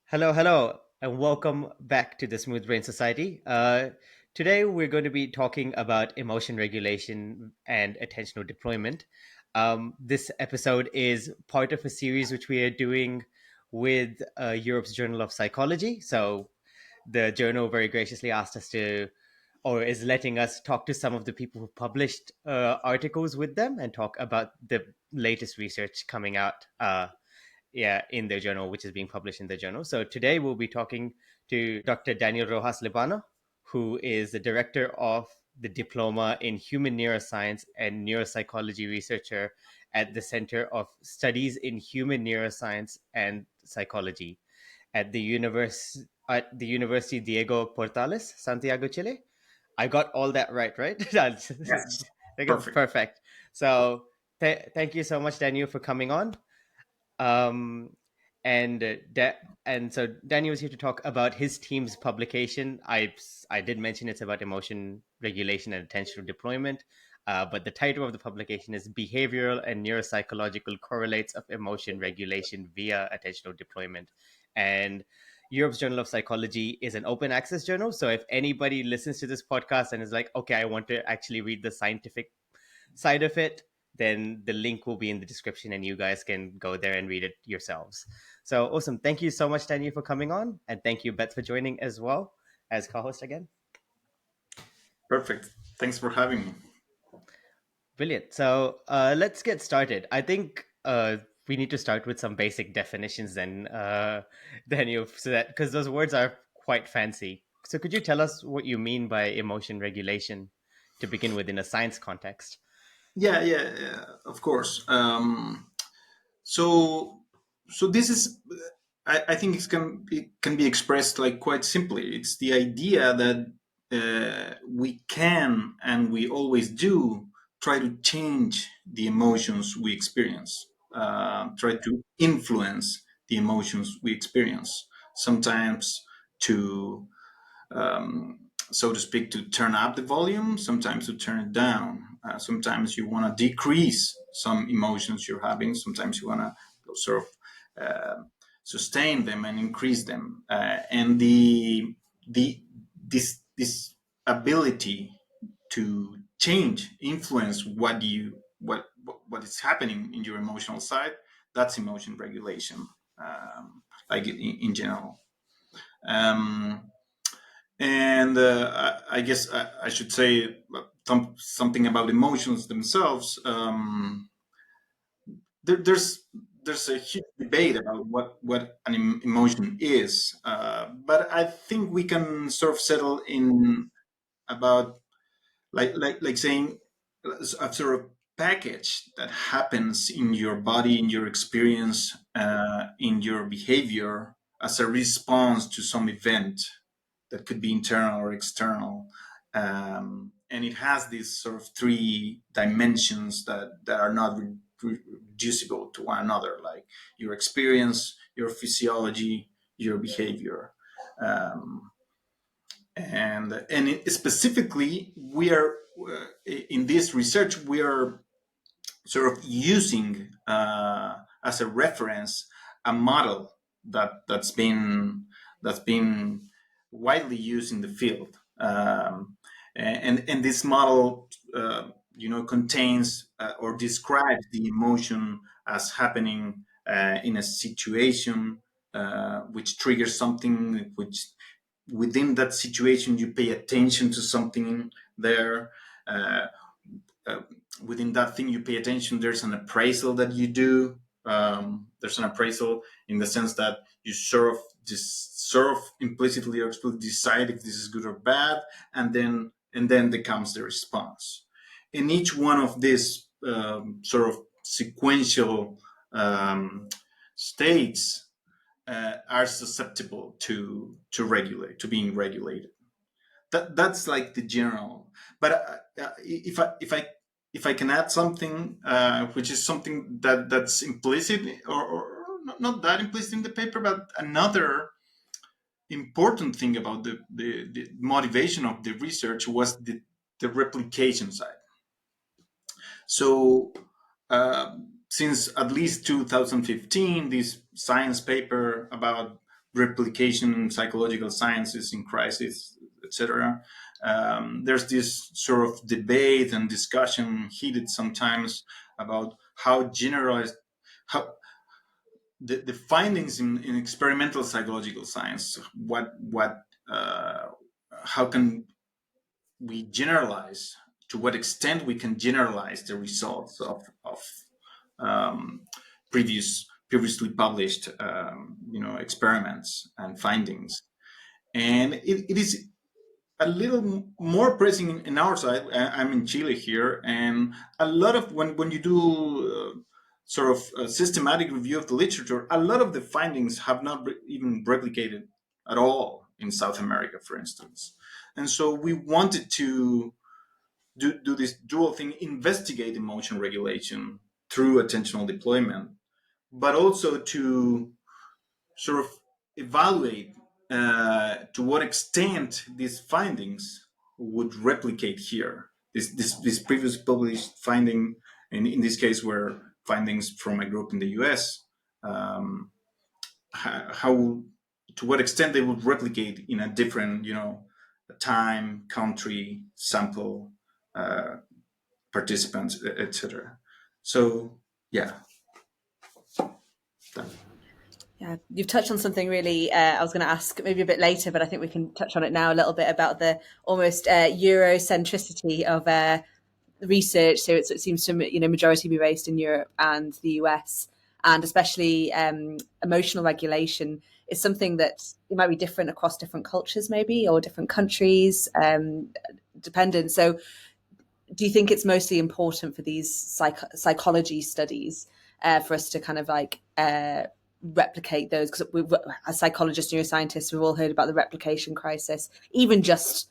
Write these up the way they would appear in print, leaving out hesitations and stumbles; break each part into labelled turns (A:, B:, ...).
A: Hello, and welcome back to the Smooth Brain Society. Today, we're going to be talking about emotion regulation and attentional deployment. This episode is part of a series which we are doing with Europe's Journal of Psychology. So, the journal very graciously asked us to, or is letting us talk to some of the people who published articles with them and talk about the latest research coming out. In the journal, which is being published in the journal. So today we'll be talking to Dr. Daniel Rojas Líbano, who is the director of the Diploma in Human Neuroscience and Neuropsychology researcher at the Center of Studies in Human Neuroscience and Psychology at the University Diego Portales, Santiago, Chile. I got all that right? That's
B: Yes, perfect.
A: perfect. So thank you so much, Daniel, for coming on. Um, and so Daniel was here to talk about his team's publication. I did mention it's about emotion regulation and attentional deployment, but the title of the publication is "Behavioral and Neuropsychological Correlates of Emotion Regulation via Attentional Deployment," and Europe's Journal of Psychology is an open access journal. So if anybody listens to this podcast and is like, okay, I want to actually read the scientific side of it, then the link will be in the description and you guys can go there and read it yourselves. So awesome. Thank you so much, Daniel, for coming on. And thank you, Beth, for joining as well as co host again.
B: Perfect. Thanks for having me.
A: Brilliant. So let's get started. I think we need to start with some basic definitions then, Daniel, so that because those words are quite fancy. So could you tell us what you mean by emotion regulation to begin with in a science context?
B: Yeah, of course. So, so this is, I think it can be expressed like quite simply. It's the idea that we can and we always do try to change the emotions we experience, try to influence the emotions we experience. Sometimes to so to speak, to turn up the volume, sometimes to turn it down. Sometimes you want to decrease some emotions you're having, sometimes you want to sort of sustain them and increase them. And the this ability to change, influence what is happening in your emotional side, that's emotion regulation, like in general. Um, and I guess I should say something about emotions themselves. There's a huge debate about what an emotion is, but I think we can sort of settle in about like saying a sort of package that happens in your body, in your experience, in your behavior as a response to some event that could be internal or external. And it has these sort of three dimensions that are not reducible to one another, like your experience, your physiology, your behavior. Um, and specifically, we are in this research, we are sort of using as a reference a model that's been widely used in the field, and this model contains or describes the emotion as happening in a situation which triggers something, which within that situation you pay attention to something there. uh, uh, Within that thing you pay attention, there's an appraisal that you do. There's an appraisal in the sense that you sort of implicitly or explicitly decide if this is good or bad, and then there comes the response. In each one of these sort of sequential states are susceptible to being regulated. That's like the general. But if I can add something, which is something that's implicit, or not that implicit in the paper, but another important thing about the motivation of the research was the replication side. So since at least 2015, this science paper about replication, psychological sciences in crisis, etc. There's this sort of debate and discussion, heated sometimes, about how generalized, how the findings in experimental psychological science, uh, how can we generalize, to what extent we can generalize the results of um, previously published experiments and findings. And it is a little more pressing in our side. I'm in Chile here, and a lot of when you do sort of a systematic review of the literature, a lot of the findings have not even replicated at all in South America, for instance. And so we wanted to do this dual thing: investigate emotion regulation through attentional deployment, but also to sort of evaluate to what extent these findings would replicate here. This previous published finding, in this case, were findings from a group in the U.S. How, to what extent they would replicate in a different, time, country, sample, uh, participants, etc. So yeah, that.
C: Yeah, you've touched on something really. I was going to ask maybe a bit later, but I think we can touch on it now a little bit about the almost Eurocentricity of research. So it seems to majority be based in Europe and the US, and especially emotional regulation is something that it might be different across different cultures, maybe, or different countries, dependent. So do you think it's mostly important for these psychology studies for us to kind of like replicate those? Because as psychologists, neuroscientists, we've all heard about the replication crisis, even just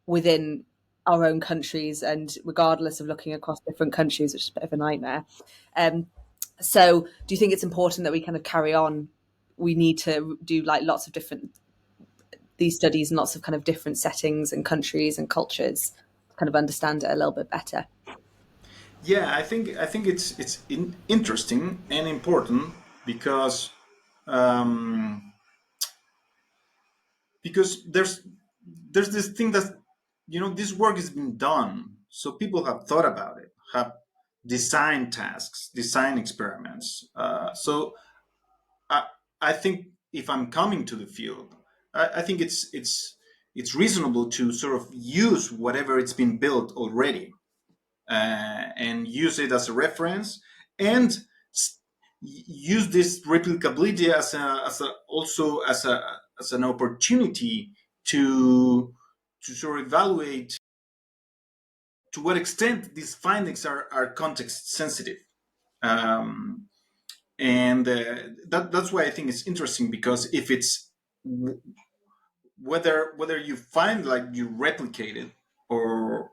C: within our own countries, and regardless of looking across different countries, which is a bit of a nightmare. So do you think it's important that we kind of carry on? We need to do like lots of different these studies in lots of kind of different settings and countries and cultures to kind of understand it a little bit better.
B: Yeah, I think it's interesting and important because um, there's this thing that, this work has been done, so people have thought about it, have designed tasks, designed experiments. So I I think if I'm coming to the field, I think it's reasonable to sort of use whatever it's been built already, and use it as a reference, and use this replicability as a also as an opportunity to sort of evaluate to what extent these findings are context sensitive. Um, and that's why I think it's interesting, because if it's whether you find like you replicate it, or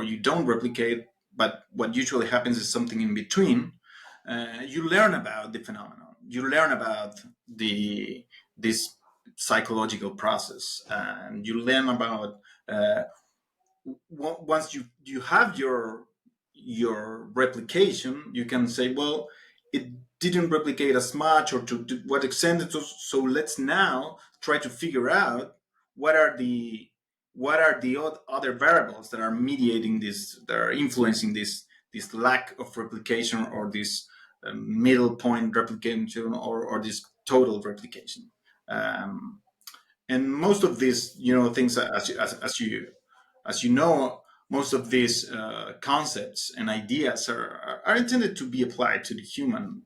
B: you don't replicate, but what usually happens is something in between. You learn about the phenomenon, you learn about the this psychological process, and you learn about uh, once you have your replication, you can say, well, it didn't replicate as much, or to what extent. So let's now try to figure out what are the other variables that are mediating this, that are influencing this lack of replication, or this middle point replication, or this total replication. Um, and most of these, things, as you know, most of these concepts and ideas are intended to be applied to the human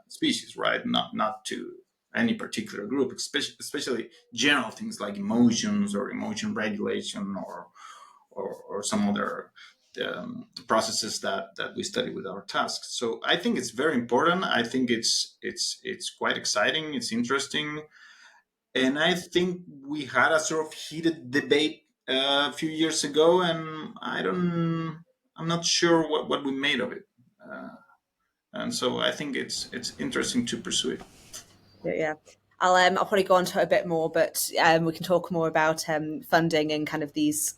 B: species, right? Not to any particular group, especially general things like emotions, or emotion regulation, or some other processes that we study with our tasks. So I think it's very important. I think it's quite exciting. It's interesting, and I think we had a sort of heated debate a few years ago, and I'm not sure what we made of it. And so I think it's interesting to pursue it.
C: Yeah. I'll probably go on to it a bit more, but we can talk more about funding and kind of these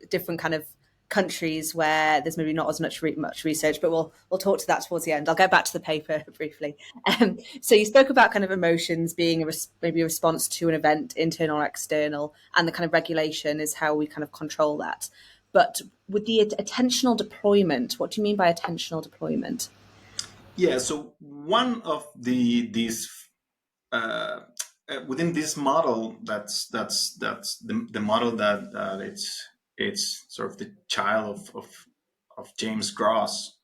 C: different kind of countries where there's maybe not as much research, but we'll talk to that towards the end. I'll go back to the paper briefly. So you spoke about kind of emotions being maybe a response to an event, internal or external, and the kind of regulation is how we kind of control that. But with the attentional deployment, what do you mean by attentional deployment?
B: Yeah, so one of these within this model, that's the model that it's sort of the child of James Gross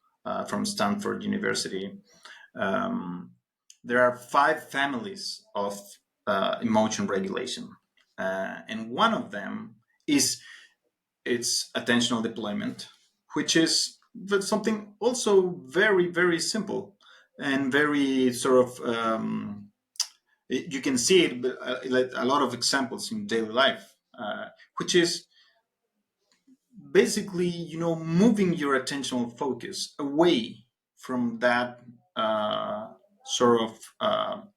B: from Stanford University. There are 5 families of emotion regulation, and one of them is its attentional deployment, which is something also very, very simple and very sort of you can see it, like a lot of examples in daily life, which is basically, moving your attentional focus away from that sort of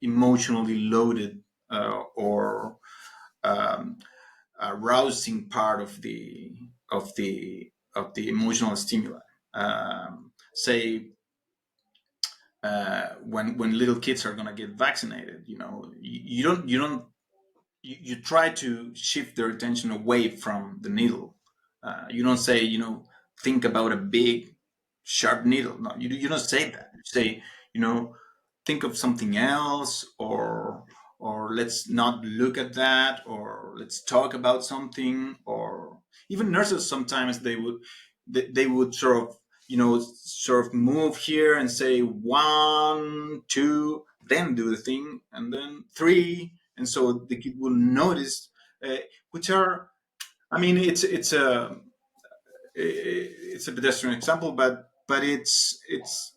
B: emotionally loaded or um, arousing part of the emotional stimuli. Say when little kids are gonna get vaccinated, you try to shift their attention away from the needle. You don't say, think about a big sharp needle. No, you don't say that. You say, you know, think of something else, or let's not look at that, or let's talk about something. Or even nurses sometimes they would sort of move here and say 1, 2, then do the thing, and then 3, and so the kid will notice, which are, I mean, it's a pedestrian example, but it's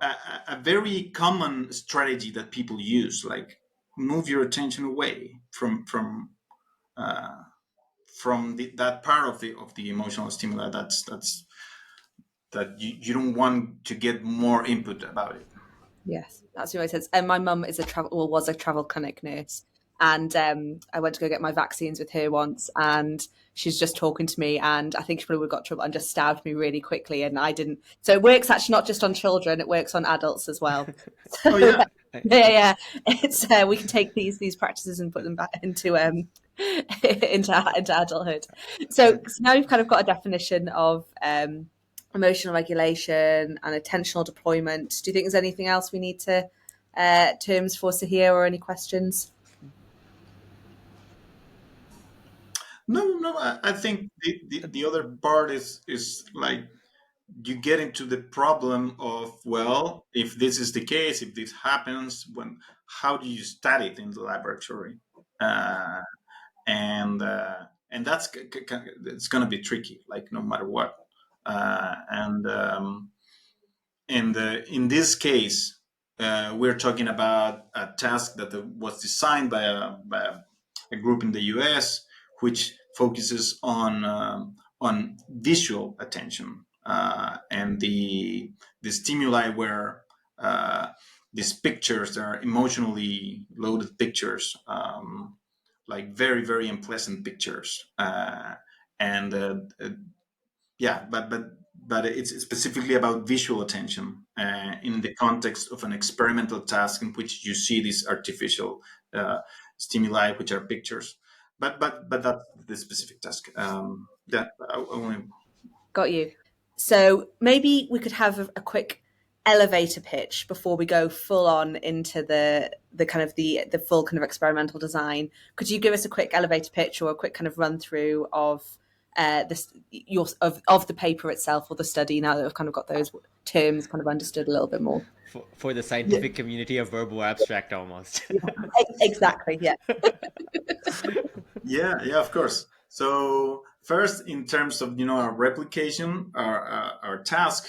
B: a very common strategy that people use, like move your attention away uh, from that part of the emotional stimuli that you don't want to get more input about it.
C: Yes, that's what I said. And my mum is was a travel clinic nurse, and I went to go get my vaccines with her once, and she's just talking to me, and I think she probably got trouble and just stabbed me really quickly, and I didn't. So it works actually not just on children; it works on adults as well.
B: Oh
C: So
B: yeah.
C: yeah, it's we can take these practices and put them back into into adulthood. So now we've kind of got a definition of emotional regulation and attentional deployment. Do you think there's anything else we need to terms for Sahir or any questions?
B: No, I think the other part is like you get into the problem of, well, if this is the case, if this happens, how do you study it in the laboratory? uh, and it's going to be tricky, like no matter what. And in this case, we're talking about a task that was designed by a group in the US, which focuses on visual attention, and the stimuli where these pictures are emotionally loaded pictures, like very, very unpleasant pictures, and yeah, but it's specifically about visual attention, in the context of an experimental task in which you see these artificial uh, stimuli, which are pictures. But that's the specific task. Yeah, I wanna-
C: Got you. So maybe we could have a quick elevator pitch before we go full on into the kind of the full kind of experimental design. Could you give us a quick elevator pitch or a quick kind of run through of of the paper itself or the study, now that we've kind of got those terms kind of understood a little bit more?
A: For the
B: Yeah,
A: scientific community, a verbal abstract almost.
C: Yeah, exactly. Yeah.
B: yeah, of course. So first, in terms of our replication, our task,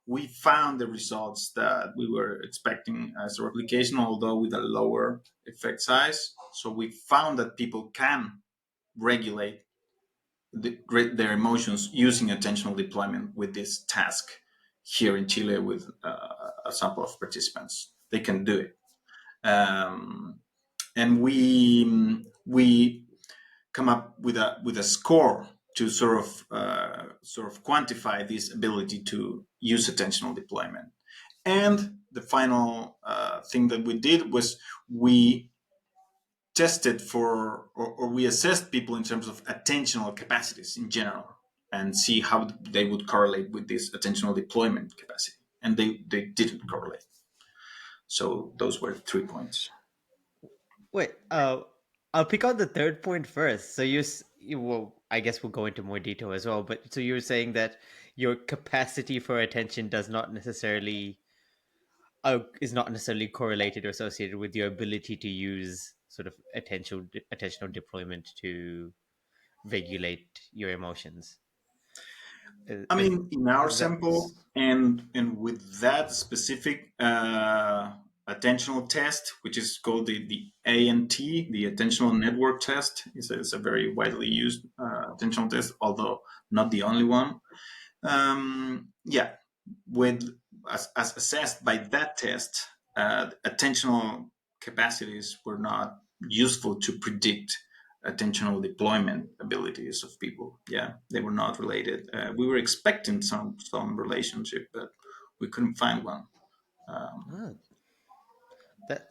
B: we found the results that we were expecting as a replication, although with a lower effect size. So we found that people can regulate their emotions using attentional deployment with this task here in Chile with a sample of participants. They can do it, and we come up with a score sort of quantify this ability to use attentional deployment. And the final thing that we did was we tested for, or we assessed people in terms of attentional capacities in general, and see how they would correlate with this attentional deployment capacity. And they didn't correlate. So those were 3 points.
A: Wait, I'll pick out the third point first. So you will, I guess we'll go into more detail as well. But so you're saying that your capacity for attention does not necessarily is not necessarily correlated or associated with your ability to use sort of attentional deployment to regulate your emotions.
B: I mean, in our
A: Is that
B: sample, and with that specific attentional test, which is called the ANT, the attentional network test, is a very widely used attentional test, although not the only one. Yeah, with as assessed by that test, attentional capacities were not useful to predict attentional deployment abilities of people. Yeah, they were not related. We were expecting some relationship, but we couldn't find one.
A: ah, that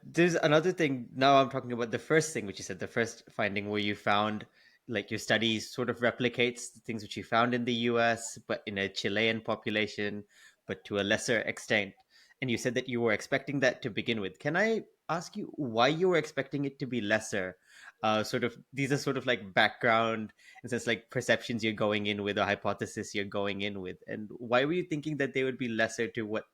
A: there's another thing. Now I'm talking about the first thing which you said, the first finding where you found like your study sort of replicates the things which you found in the US, but in a Chilean population, but to a lesser extent. And you said that you were expecting that to begin with. Can I ask you why you were expecting it to be lesser? Sort of these are sort of like background, in sense like perceptions you're going in with, or hypothesis you're going in with, and why were you thinking that they would be lesser to what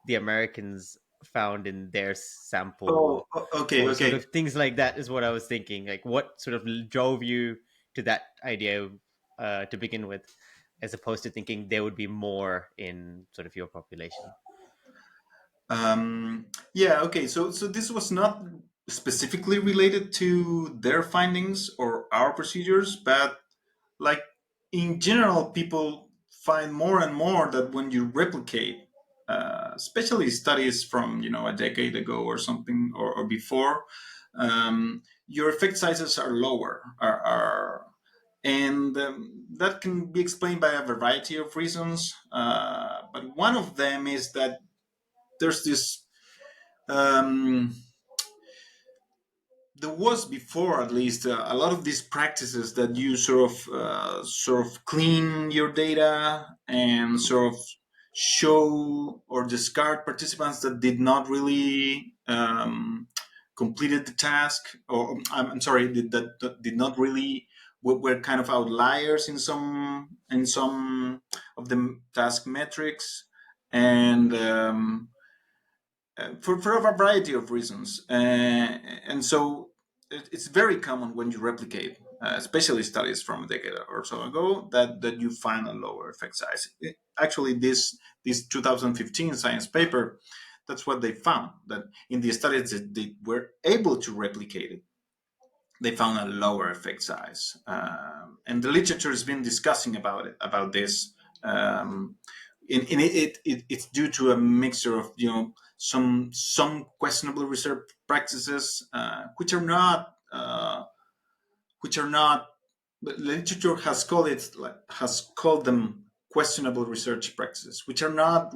A: the Americans found in their
B: Oh,
A: sample,
B: okay,
A: or sort
B: okay.
A: of things like that is what I was thinking. Like what sort of drove you to that idea to begin with, as opposed to thinking there would be more in sort of your population.
B: Yeah, okay. So this was not specifically related to their findings or our procedures, but like in general, people find more and more that when you replicate, especially studies from a decade ago or something, or before, your effect sizes are lower, and that can be explained by a variety of reasons. But one of them is that there's this. Um, there was before, at least, a lot of these practices that you sort of clean your data and sort of show or discard participants that did not really completed the task, or I'm sorry, that did not really were kind of outliers in some of the task metrics, and for a variety of reasons. And so it's very common when you replicate, especially studies from a decade or so ago, that you find a lower effect size. Actually, this 2015 science paper, that's what they found, that in the studies that they were able to replicate it, they found a lower effect size. And the literature has been discussing about this. In it's due to a mixture of some questionable research practices, which are not the literature has called them questionable research practices, which are not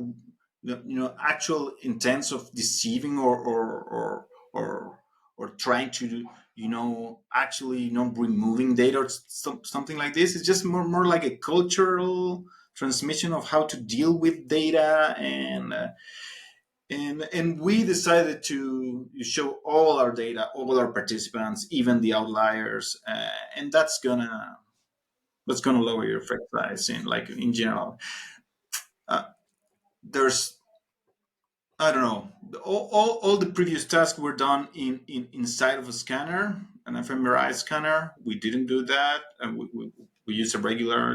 B: actual intents of deceiving or trying to actually removing data or something like this. It's just more like a cultural transmission of how to deal with data, and we decided to show all our data, all our participants, even the outliers, and that's gonna lower your effect size in general. There's I don't know. All the previous tasks were done inside of a scanner, an fMRI scanner. We didn't do that, and we used a regular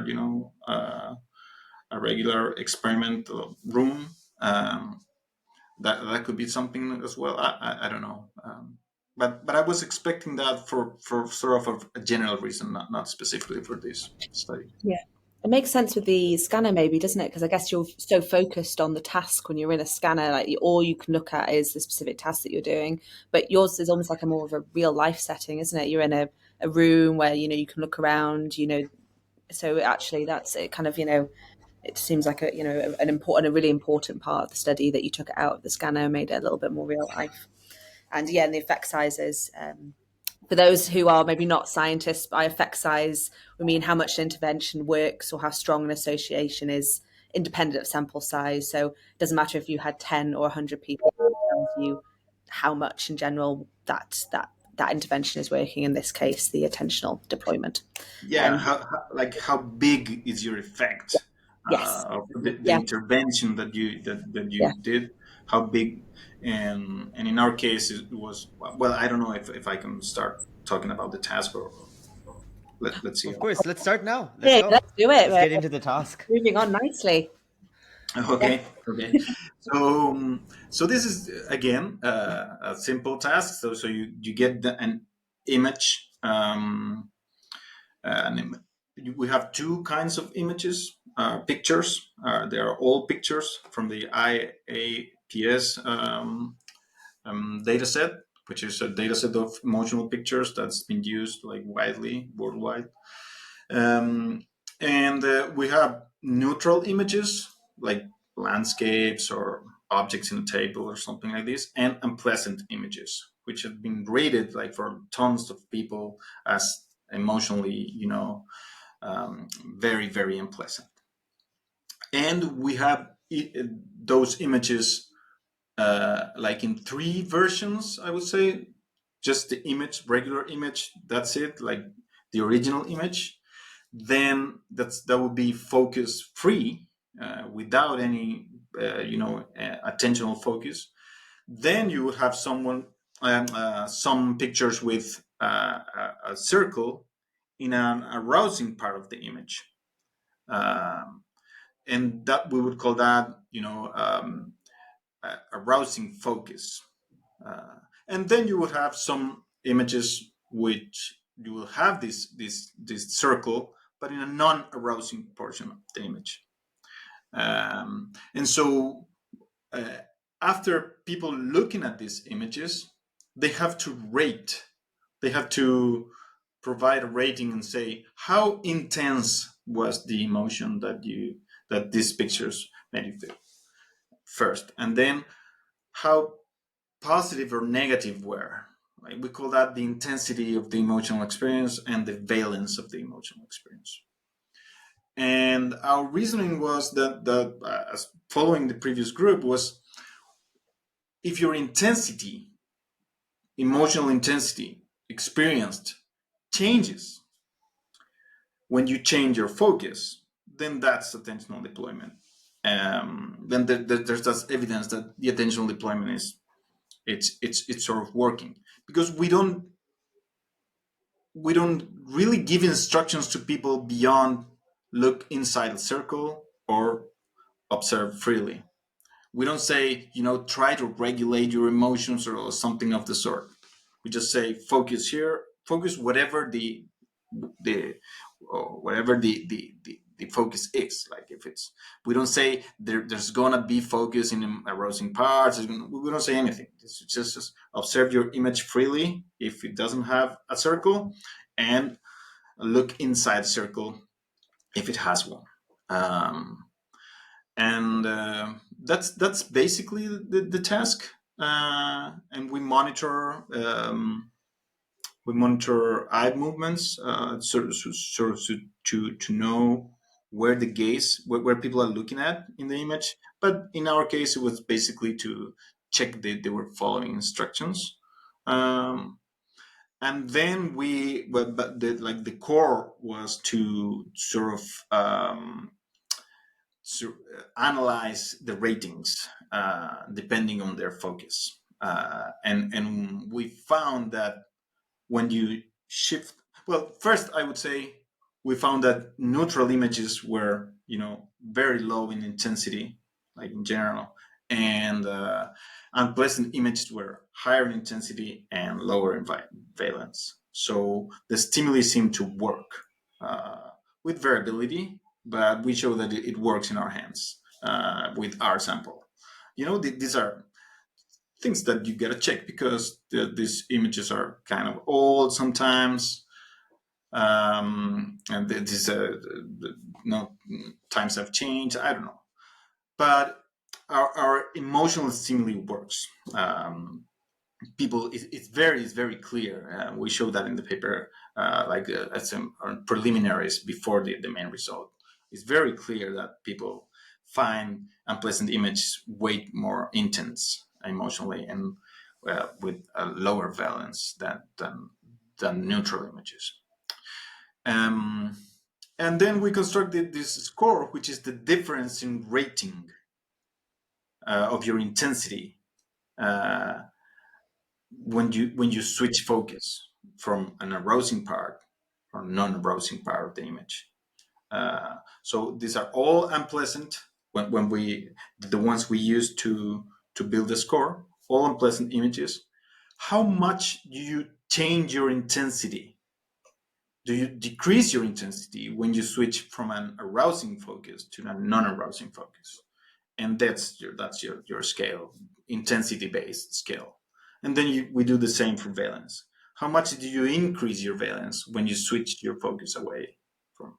B: experiment room. That could be something as well. I don't know. But I was expecting that for sort of a general reason, not specifically for this study.
C: Yeah. It makes sense with the scanner, maybe, doesn't it? Because I guess you're so focused on the task when you're in a scanner, like all you can look at is the specific task that you're doing. But yours is almost like a more of a real life setting, isn't it? You're in a a room where you can look around. So actually, that's it. Kind of it seems like a really important part of the study that you took it out of the scanner, made it a little bit more real life. And yeah, and the effect sizes. For those who are maybe not scientists, by effect size, we mean how much an intervention works or how strong an association is independent of sample size. So it doesn't matter if you had 10 or 100 people, it tells you how much in general that intervention is working, in this case, the attentional deployment.
B: Yeah, how big is your effect
C: Yes.
B: of the
C: Yeah.
B: intervention that you
C: Yeah.
B: did? How big? And in our case, it was, well, I don't know if I can start talking about the task, or let's see.
A: Of course, let's start now. Let's
C: Yeah,
A: go.
C: let's do it.
A: Let's get into the task.
C: Moving on nicely. Yeah.
B: Okay. So this is again a simple task. So you get an image. An Im- we have two kinds of images, pictures. They are all pictures from the IAPS data set, which is a data set of emotional pictures that's been used like widely worldwide. Um, and we have neutral images like landscapes or objects in a table or something like this, and unpleasant images, which have been rated like for tons of people as emotionally, very, very unpleasant. And we have those images like in three versions, I would say. Just the image, regular image, that's it, like the original image. Then that would be focus free, without any, attentional focus. Then you would have some pictures with a circle in an arousing part of the image, um, and that we would call that, arousing focus. And then you would have some images which you will have this circle, but in a non-arousing portion of the image. And so, uh, after people looking at these images, they have to rate. They have to provide a rating and say how intense was the emotion that these pictures made you feel first, and then how positive or negative were. Like, we call that the intensity of the emotional experience and the valence of the emotional experience. And our reasoning was that as following the previous group, was if your intensity, emotional intensity experienced, changes when you change your focus, then that's attentional deployment. Then there's just evidence that the attentional deployment is it's sort of working, because we don't really give instructions to people beyond look inside a circle or observe freely. We don't say, try to regulate your emotions or something of the sort. We just say focus here, focus the whatever the focus is. Like, if it's, we don't say there's gonna be focus in arousing parts. We don't say anything. It's just observe your image freely if it doesn't have a circle, and look inside the circle if it has one. Um, and that's basically the task. And we monitor eye movements, sort of to know where the gaze, where people are looking at in the image. But in our case, it was basically to check they were following instructions. And then but the core was to sort of analyze the ratings depending on their focus. And we found that when you shift, well, first I would say we found that neutral images were, very low in intensity, like in general, and unpleasant images were higher in intensity and lower in valence. So the stimuli seem to work with variability, but we show that it works in our hands with our sample. These are things that you gotta check, because these images are kind of old sometimes. And this no times have changed. I don't know, but our emotional stimuli works. People, it's very clear. We show that in the paper, as some preliminaries before the main result. It's very clear that people find unpleasant images way more intense emotionally and with a lower valence than neutral images. Um, and then we constructed this score, which is the difference in rating of your intensity uh, when you switch focus from an arousing part or non-arousing part of the image. So these are all unpleasant when we the ones we use to build the score, all unpleasant images. How much do you change your intensity? Do you decrease your intensity when you switch from an arousing focus to a non-arousing focus? And that's your scale, intensity based scale. And then we do the same for valence. How much do you increase your valence when you switch your focus away from?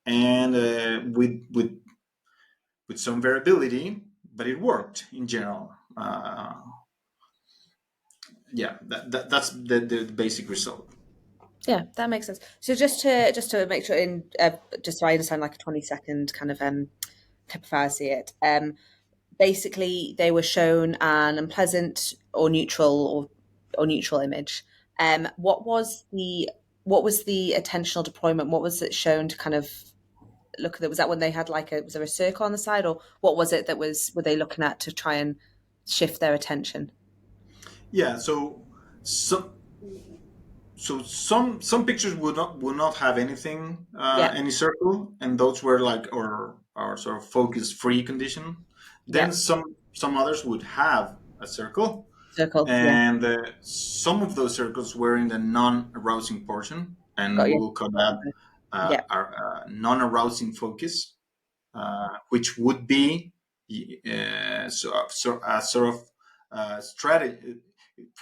B: And with some variability, but it worked in general. Yeah, that's the basic result.
C: Yeah, that makes sense. So just to make sure just so I understand, like a 20-second kind of clip of how I see it. Basically, they were shown an unpleasant or neutral image. What was the attentional deployment? What was it shown to kind of look at? Was that when they had was there a circle on the side, or what was it that were they looking at to try and shift their attention?
B: Yeah, so some pictures would not have anything,
C: Yeah,
B: any circle, and those were like our sort of focus free condition.
C: yeah,
B: Then some others would have a circle,
C: circle. Yeah,
B: and some of those circles were in the non-arousing portion, and
C: got
B: we
C: you.
B: will call that
C: Yeah,
B: our non-arousing focus, which would be a sort of strategy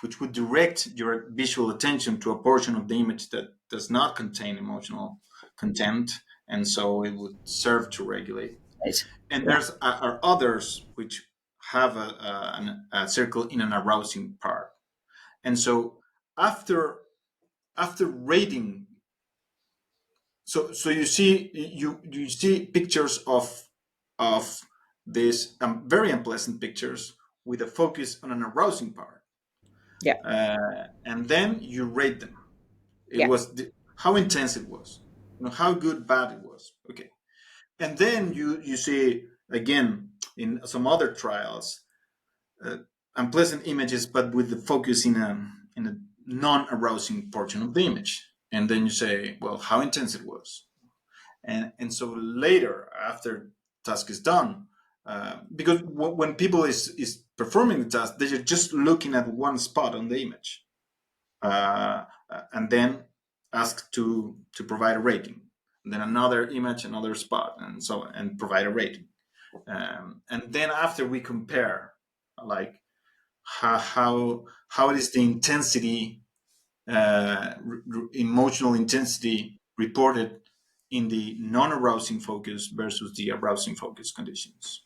B: which would direct your visual attention to a portion of the image that does not contain emotional content, and so it would serve to regulate.
C: right.
B: And
C: Yeah,
B: are others which have a circle in an arousing part, and so after rating, so you see pictures of these very unpleasant pictures with a focus on an arousing part,
C: yeah,
B: and then you rate them. It
C: yeah.
B: was how intense it was, how good, bad it was. Okay, and then you see again in some other trials uh, unpleasant images, but with the focus in a non-arousing portion of the image, and then you say, well, how intense it was. And so later, after task is done, because when people is performing the task, they're just looking at one spot on the image, and then ask to provide a rating, and then another image, another spot, and so on, and provide a rating. And then after we compare, like how it is the intensity, emotional intensity reported in the non-arousing focus versus the arousing focus conditions.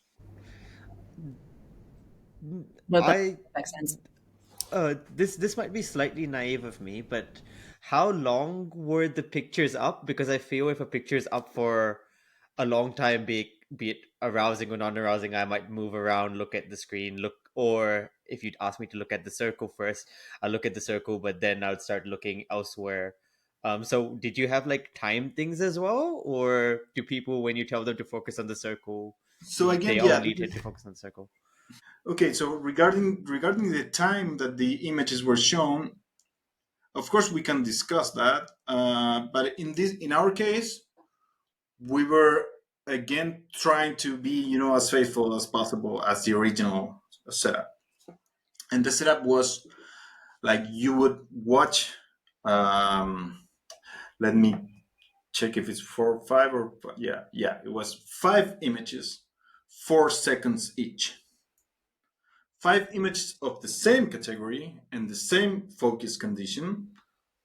C: No, that
A: I
C: makes sense.
A: this might be slightly naive of me, but how long were the pictures up? Because I feel if a picture is up for a long time, be it arousing or non-arousing, I might move around, look at the screen, look, or if you'd ask me to look at the circle first, I'll look at the circle, but then I would start looking elsewhere. So did you have like time things as well, or do people, when you tell them to focus on the circle,
B: So again,
A: they
B: yeah.
A: only tend to focus on the circle?
B: Okay, so regarding the time that the images were shown, of course we can discuss that. But in our case, we were again trying to be as faithful as possible as the original setup. And the setup was like you would watch. Let me check if it's 4 5 or yeah, it was 5 images, 4 seconds each. 5 images of the same category and the same focus condition,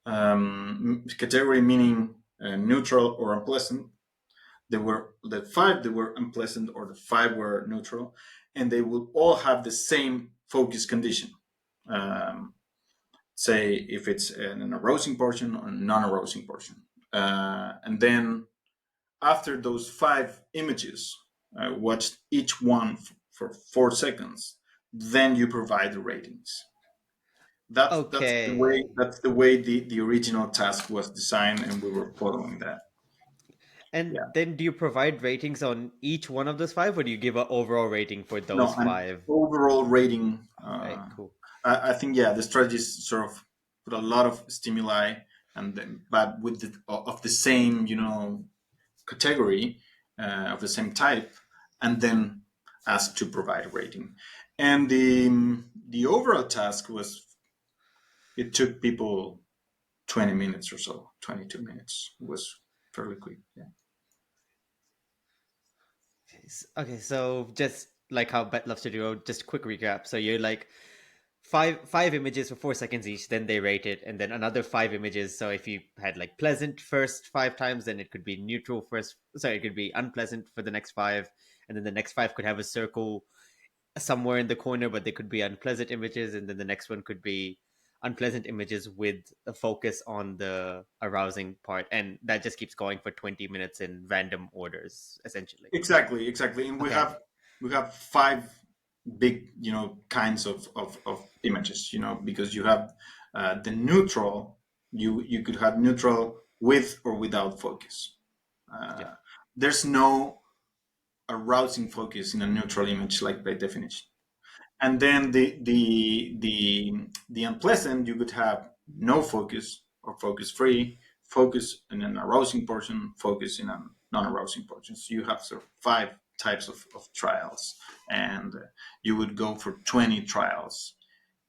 B: category meaning neutral or unpleasant. There were the 5 that were unpleasant, or the 5 were neutral, and they will all have the same focus condition. Um, Say if it's an arousing portion or a non-arousing portion, and then after those 5 images, watch each one for 4 seconds. Then you provide the ratings. That's the way
A: Okay.
B: the original task was designed, and we were following that.
A: And
B: Yeah.
A: then do you provide ratings on each one of those five, or do you give an overall rating for
B: No,
A: those
B: an
A: five?
B: overall rating.
A: All right, cool.
B: I think, yeah, the strategies sort of put a lot of stimuli, and then, but with of the same, category, of the same type, and then ask to provide a rating. And the overall task was, it took people 20 minutes or so. 22 minutes was fairly quick. Yeah.
A: Okay, so just like how Bet loves to do, just a quick recap. So you're like five images for 4 seconds each, then they rate it, and then another 5 images. So if you had like pleasant first 5 times, then it could be neutral first. Sorry, it could be unpleasant for the next five, and then the next five could have a circle somewhere in the corner, but they could be unpleasant images, and then the next one could be unpleasant images with a focus on the arousing part, and that just keeps going for 20 minutes in random orders, essentially.
B: Exactly. And
A: Okay.
B: we have 5 big, kinds of images, because you have the neutral. You could have neutral with or without focus.
A: Yeah.
B: There's no arousing focus in a neutral image, like by definition. And then the unpleasant, you could have no focus or focus free, focus in an arousing portion, focus in a non-arousing portion. So you have sort of 5 types of trials, and you would go for 20 trials,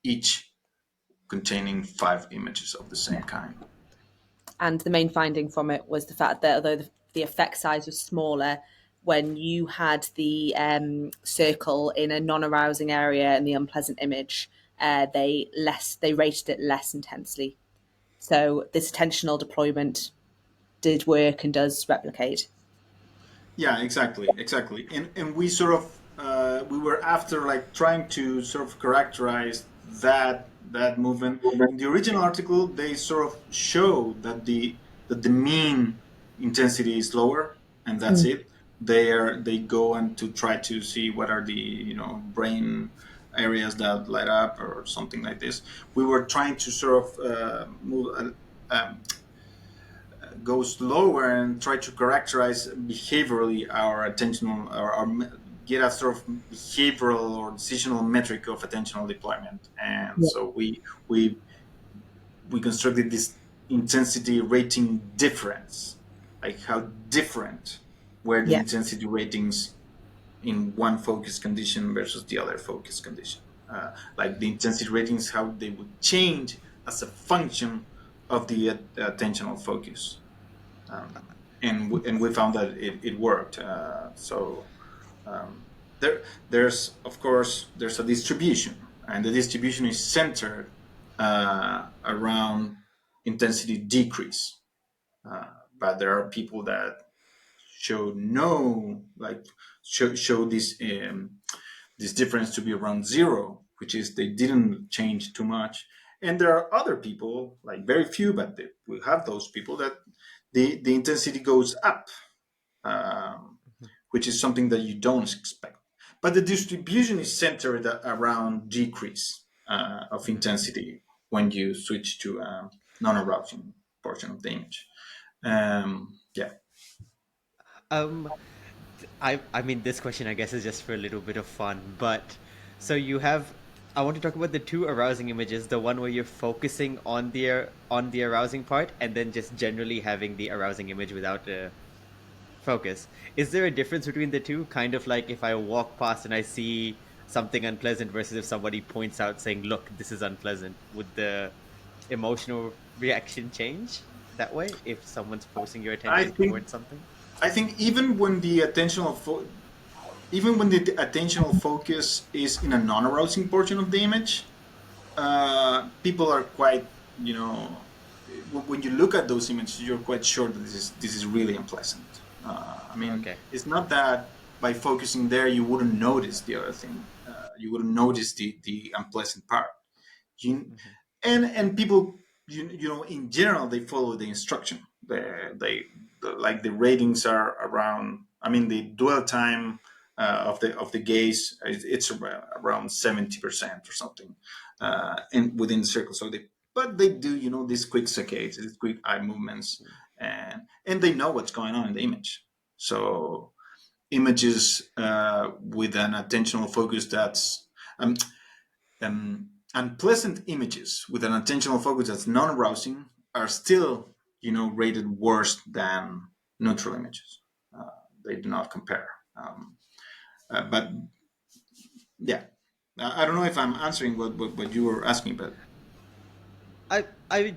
B: each containing 5 images of the same kind.
C: And the main finding from it was the fact that although the effect size was smaller, when you had the circle in a non-arousing area and the unpleasant image, they rated it less intensely. So this attentional deployment did work and does replicate.
B: Yeah, exactly. And we sort of we were after, like, trying to sort of characterize that movement. In the original article, they sort of show that the mean intensity is lower, and that's it. They go and to try to see what are the, brain areas that light up or something like this. We were trying to sort of move. Go slower and try to characterize behaviorally our attentional, or get a sort of behavioral or decisional metric of attentional deployment. And
C: Yeah.
B: so we constructed this intensity rating difference, like how different were the
C: Yeah.
B: intensity ratings in one focus condition versus the other focus condition. Like the intensity ratings, how they would change as a function of the attentional focus. And we found that it worked. So there's, of course, there's a distribution, and the distribution is centered around intensity decrease. But there are people that show no, like, show this difference to be around zero, which is they didn't change too much. And there are other people, like very few, but we have those people that the intensity goes up, which is something that you don't expect. But the distribution is centered around decrease of intensity when you switch to a non-arousing portion of the image. Yeah.
A: Um, I mean, this question I guess is just for a little bit of fun, but so you have. I want to talk about the two arousing images, the one where you're focusing on the arousing part, and then just generally having the arousing image without the focus. Is there a difference between the two? Kind of like if I walk past and I see something unpleasant versus if somebody points out saying, "Look, this is unpleasant." Would the emotional reaction change that way if someone's forcing your
B: I
A: attention
B: think
A: towards something?
B: I think even when the attentional focus is in a non-arousing portion of the image, people are quite, when you look at those images, you're quite sure that this is really unpleasant. I mean,
A: Okay.
B: it's not that by focusing there you wouldn't notice the other thing. You wouldn't notice the unpleasant part. You,
A: Hmm.
B: and people, in general, they follow the instruction. Like the ratings are around. I mean, the dwell time of the gaze, it's around 70% or something, and within the circle. So but they do, these quick saccades, these quick eye movements, and they know what's going on in the image. So images with an attentional focus that's um, unpleasant images with an attentional focus that's non-arousing are still, rated worse than neutral images. They do not compare. But yeah, I don't know if I'm answering what you were asking, but
A: I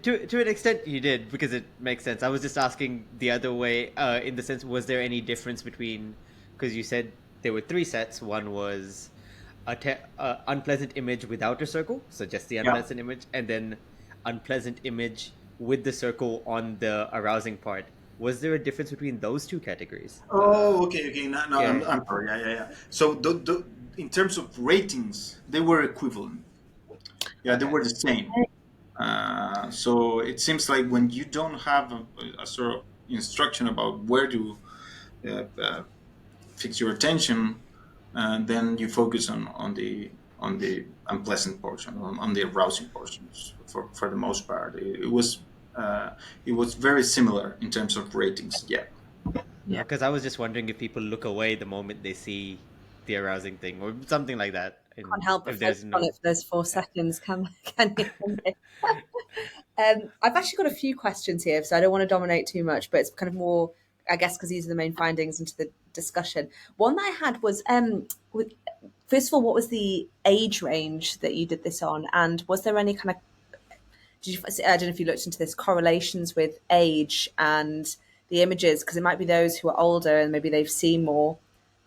A: to an extent you did because it makes sense. I was just asking the other way, in the sense, was there any difference between, because you said there were three sets. One was a unpleasant image without a circle, so just the
B: yeah.
A: unpleasant image, and then unpleasant image with the circle on the arousing part. Was there a difference between those two categories?
B: Oh, okay, okay. No, no,
A: Yeah.
B: I'm sorry. Yeah, yeah, yeah. So in terms of ratings, they were equivalent. Yeah, they
A: Okay.
B: were the same. So it seems like when you don't have a sort of instruction about where to uh, fix your attention, then you focus on the unpleasant portion, on the arousing portions. For the most part, uh, it was very similar in terms of ratings. Yeah,
C: Yeah.
A: Because I was just wondering if people look away the moment they see the arousing thing or something like that,
C: Can't
A: and
C: help but
A: if
C: focus
A: there's
C: on
A: no.
C: it for those 4 seconds, can you? I've actually got a few questions here, so I don't want to dominate too much, but it's kind of more, I guess, because these are the main findings into the discussion. One that I had was, first of all, what was the age range that you did this on, and was there any kind of, I don't know if you looked into this, correlations with age and the images, because it might be those who are older and maybe they've seen more,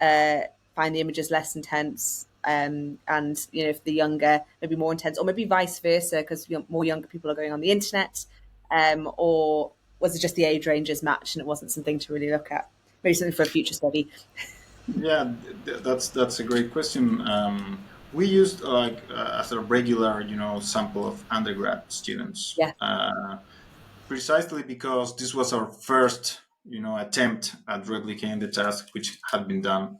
C: uh, find the images less intense, and if the younger, maybe more intense, or maybe vice versa, because more younger people are going on the internet, or was it just the age ranges matched and it wasn't something to really look at? Maybe something for a future study.
B: yeah. That's a great question. We used as a regular, sample of undergrad students,
C: Yeah,
B: precisely because this was our first, attempt at replicating the task, which had been done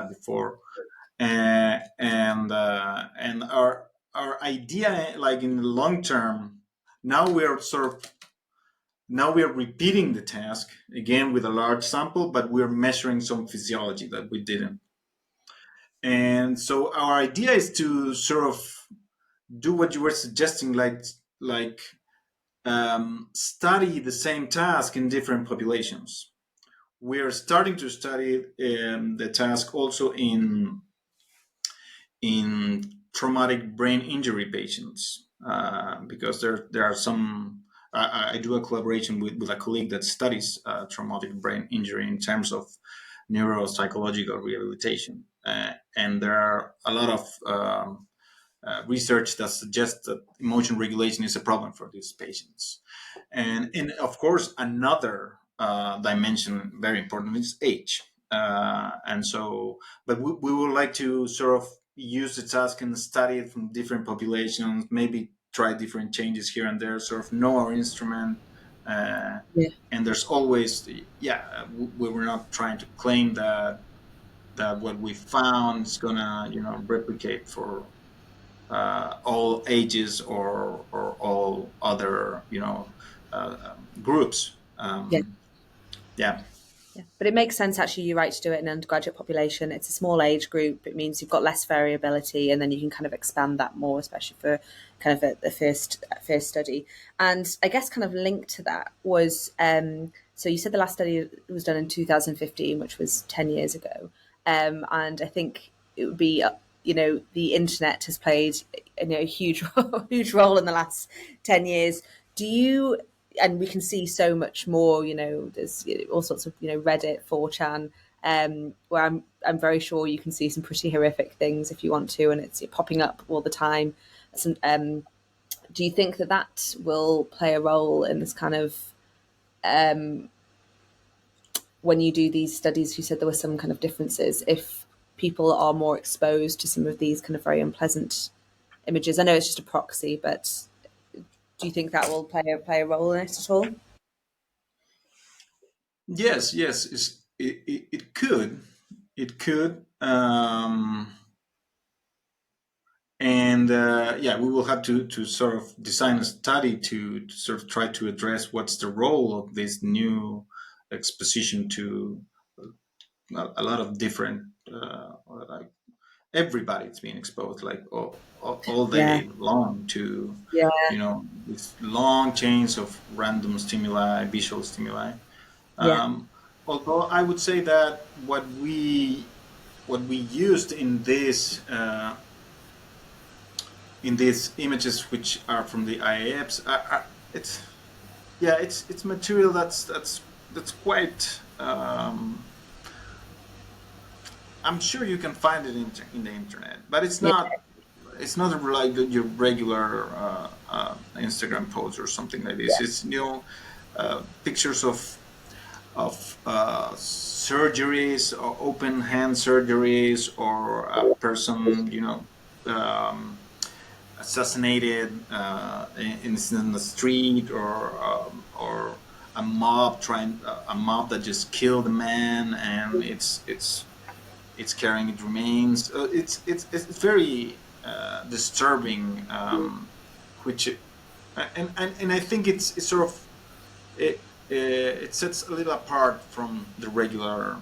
B: before. And our idea, like in the long term, now we are repeating the task again with a large sample, but we're measuring some physiology that we didn't. And so our idea is to sort of do what you were suggesting, like study the same task in different populations. We are starting to study the task also in traumatic brain injury patients, because there are some. I do a collaboration with a colleague that studies traumatic brain injury in terms of neuropsychological rehabilitation, and there are a lot of research that suggests that emotion regulation is a problem for these patients, and of course another dimension very important is age, and so but we would like to sort of use the task and study it from different populations, maybe try different changes here and there, sort of know our instrument. uh,
C: yeah,
B: and there's always, yeah, we were not trying to claim that what we found is gonna replicate for all ages or all other groups.
C: yeah.
B: Yeah,
C: Yeah. But it makes sense, actually, you're right to do it in an undergraduate population. It's a small age group. It means you've got less variability, and then you can kind of expand that more, especially for kind of the first study. And I guess kind of linked to that was, so you said the last study was done in 2015, which was 10 years ago. And I think it would be, the internet has played, a huge, huge role in the last 10 years. Do you, and we can see so much more, there's all sorts of, Reddit, 4chan, where I'm very sure you can see some pretty horrific things if you want to, and it's popping up all the time. Some Do you think that that will play a role in this kind of when you do these studies? You said there were some kind of differences. If people are more exposed to some of these kind of very unpleasant images, I know it's just a proxy, but do you think that will play a role in it at all?
B: Yes, yes, it could, it could, and yeah, we will have to sort of design a study to sort of try to address what's the role of this new exposition to a lot of different, like everybody's being exposed like all
C: Yeah,
B: day long to,
C: yeah,
B: these long chains of random stimuli, visual stimuli.
C: yeah,
B: Um, Although I would say that what we used in these images, which are from the IAFs, it's yeah, it's material that's quite. I'm sure you can find it in the internet, but it's
C: yeah,
B: not. It's not like your regular Instagram post or something like this.
C: yeah,
B: It's pictures of surgeries or open hand surgeries, or a person um, assassinated in the street, or a mob that just killed a man, and it's carrying its remains. It's very disturbing, which and I think it's sort of it sets a little apart from the regular.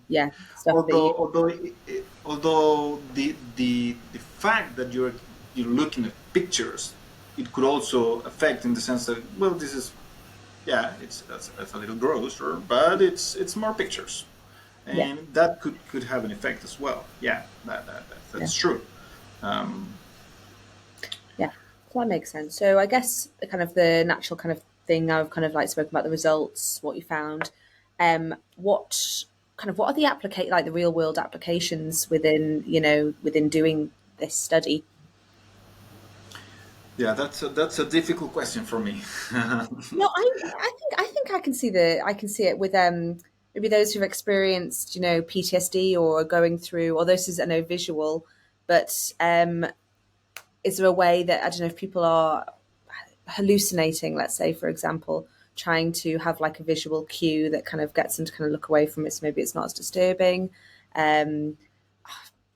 C: yeah. Stuff that you,
B: Although the fact that you're looking at pictures, it could also affect in the sense that, well, this is, yeah, that's a little grosser, but it's more pictures,
C: yeah,
B: and that could have an effect as well. Yeah,
C: yeah,
B: that's true. Um,
C: yeah. So that makes sense. So I guess the kind of the natural kind of thing I've kind of like spoken about the results, what you found. What kind of what are the like the real world applications within within doing this study?
B: yeah, that's a difficult question for me.
C: No, I think I can see it with maybe those who've experienced PTSD or are going through, or this is I know visual, but is there a way that I don't know if people are hallucinating, let's say for example, trying to have like a visual cue that kind of gets them to kind of look away from it, so maybe it's not as disturbing. Um,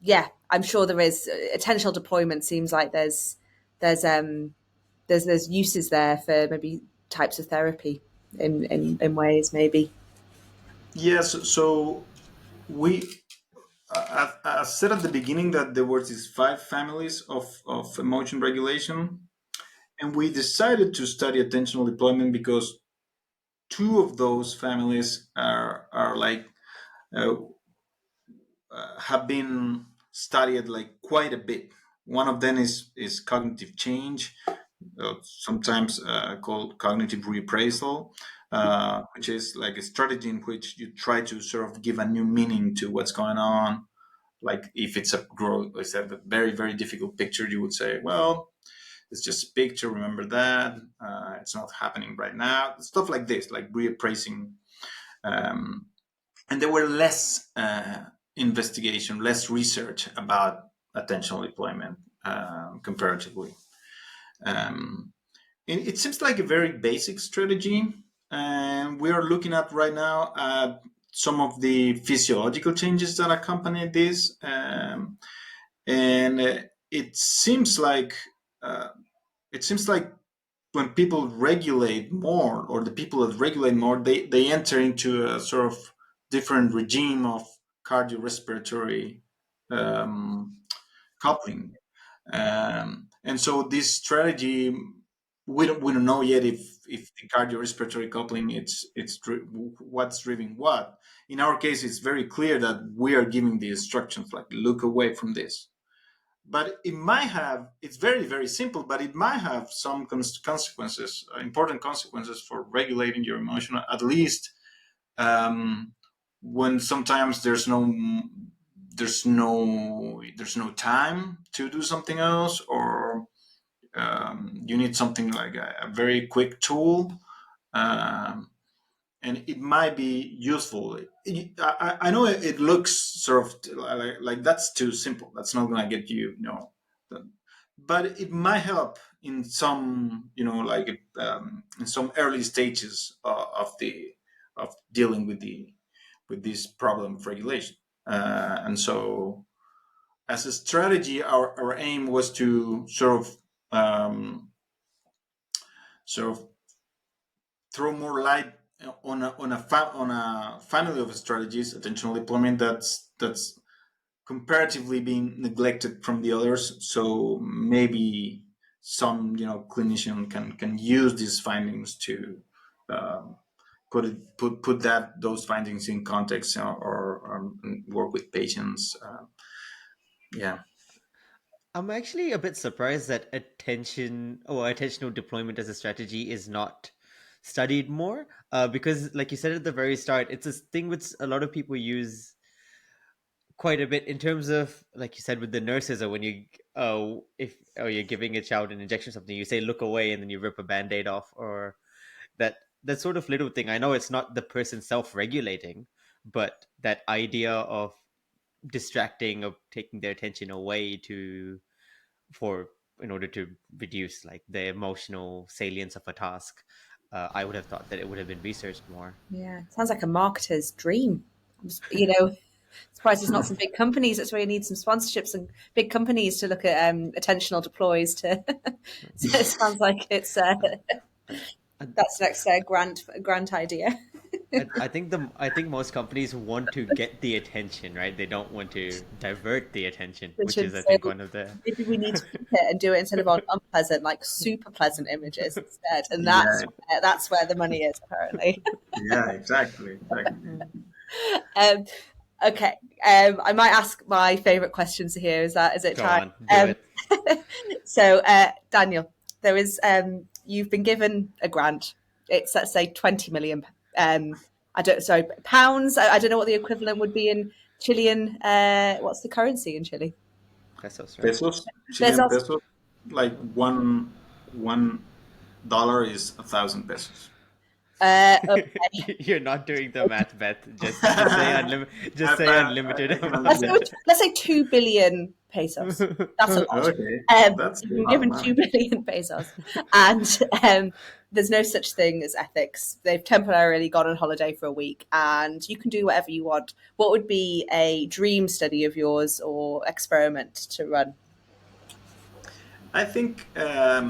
C: yeah, I'm sure there is attentional deployment. Seems like there's there's uses there for maybe types of therapy in ways maybe.
B: Yes, so we I said at the beginning that there were these five families of emotion regulation, and we decided to study attentional deployment because two of those families are like uh, have been studied like quite a bit. One of them is cognitive change, sometimes called cognitive reappraisal, which is like a strategy in which you try to sort of give a new meaning to what's going on. Like if it's a very very difficult picture, you would say, well, it's just a picture. Remember that it's not happening right now. Stuff like this, like reappraising. Um, and there were less investigation, less research about attentional deployment comparatively. Um, it seems like a very basic strategy, and we are looking at right now at some of the physiological changes that accompany this, and uh, it seems like when people regulate more, or the people that regulate more, they enter into a sort of different regime of cardiorespiratory um, coupling. And so this strategy, we don't know yet if the cardiorespiratory coupling what's driving what. In our case, it's very clear that we are giving the instructions like look away from this, but it's very very simple, but it might have some consequences, important consequences for regulating your emotion, at least um, when sometimes there's no time to do something else, or you need something like a very quick tool, um, and it might be useful. I know it looks sort of like that's too simple. That's not going to get you, but it might help in some, like in some early stages of dealing with this problem of regulation. And so, as a strategy, our aim was to sort of throw more light on a family of strategies, attentional deployment that's comparatively being neglected from the others. So maybe some clinician can use these findings to um, put those findings in context, or work with patients. Yeah.
A: I'm actually a bit surprised that attentional deployment as a strategy is not studied more. Because, like you said at the very start, it's a thing which a lot of people use quite a bit in terms of, like you said, with the nurses, or when you if you're giving a child an injection or something, you say look away, and then you rip a band-aid off, or that sort of little thing. I know it's not the person self-regulating, but that idea of distracting, of taking their attention away to for in order to reduce like the emotional salience of a task. I would have thought that it would have been researched more.
C: Yeah, sounds like a marketer's dream. Surprised it's not some big companies. That's where you need some sponsorships and big companies to look at attentional deploys. So it sounds like it's
A: I,
C: that's next grant idea.
A: I think most companies want to get the attention, right? They don't want to divert the attention,
C: Which
A: which is,
C: would
A: I
C: say
A: think, one of the.
C: maybe we need to flip it and do it instead of on unpleasant, like super pleasant images instead, and
B: Yeah.
C: that's where the money is apparently.
B: Yeah. Exactly. Exactly.
C: um, okay, I might ask my favourite questions here. Is it
A: Go
C: time?
A: on, do it.
C: So, Daniel, there is you've been given a grant. It's, let's say, 20 million. I don't sorry pounds. I don't know what the equivalent would be in Chilean. What's the currency in Chile?
A: Pesos, right?
B: Pesos,
C: There's
B: Chilean
C: also
B: pesos, like $1 is 1,000 pesos.
C: okay.
A: You're not doing the math, Beth. Just say just say unlimited
B: I can
C: Let's
A: amount.
C: go.
B: understand.
C: Let's say 2 billion pesos. That's a lot.
B: Okay, that's a
C: You've been
B: lot of
C: given
B: money.
C: 2 billion pesos, and there's no such thing as ethics. They've temporarily gone on holiday for a week, and you can do whatever you want. What would be a dream study of yours or experiment to run?
B: I think I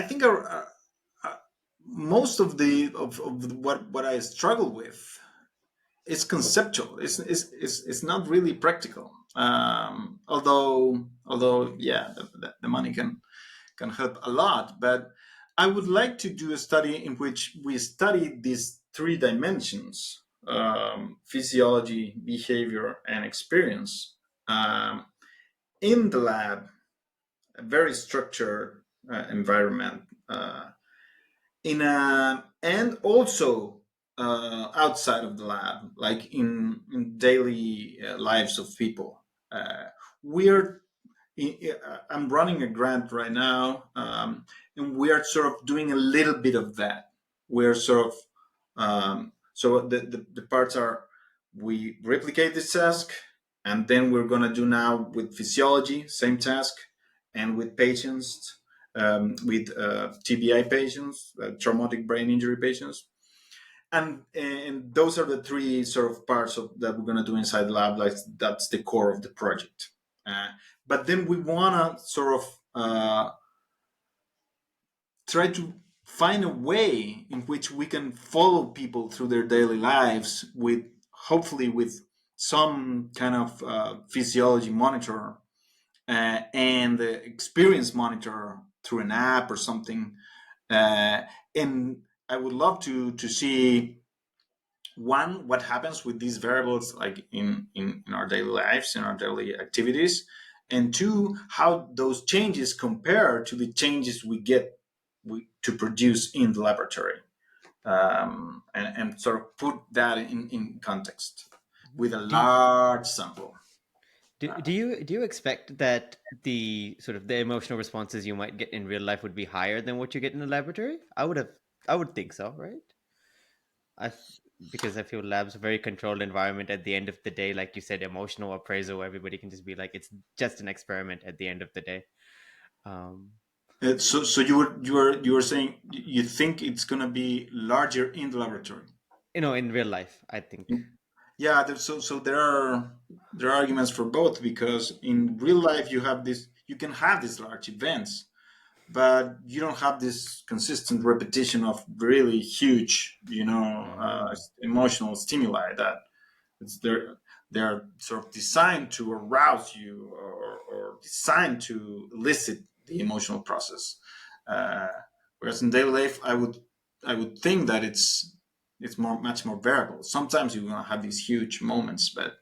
B: think most of what I struggle with is conceptual. It's not really practical. Although yeah, the money can help a lot. But I would like to do a study in which we study these three dimensions: physiology, behavior, and experience, um, in the lab, a very structured environment, in a and also outside of the lab, like in daily lives of people. We're I'm running a grant right now, and we are sort of doing a little bit of that. We're sort of so the parts are, we replicate this task, and then we're gonna do now with physiology, same task, and with patients, with TBI patients, traumatic brain injury patients, and those are the three sort of parts that we're going to do inside the lab. Like, that's the core of the project. But then we want to sort of try to find a way in which we can follow people through their daily lives, with hopefully with some kind of physiology monitor, and the experience monitor through an app or something. And I would love to see, one, what happens with these variables, like in our daily lives, in our daily activities, and two, how those changes compare to the changes to produce in the laboratory, and sort of put that in context with a large sample.
A: Do you expect that the sort of the emotional responses you might get in real life would be higher than what you get in the laboratory? I would think so, right? I because I feel labs a very controlled environment at the end of the day, like you said, emotional appraisal. Everybody can just be like, it's just an experiment at the end of the day. Um,
B: So you were saying you think it's gonna be larger in the laboratory?
A: in real life, I think.
B: Yeah, so there are arguments for both, because in real life you can have these large events, but you don't have this consistent repetition of really huge,
A: Mm,
B: emotional stimuli that it's they're sort of designed to arouse you, or designed to elicit the emotional process. Uh, Whereas in daily life, I would think that it's much more variable. Sometimes you're gonna have these huge moments, but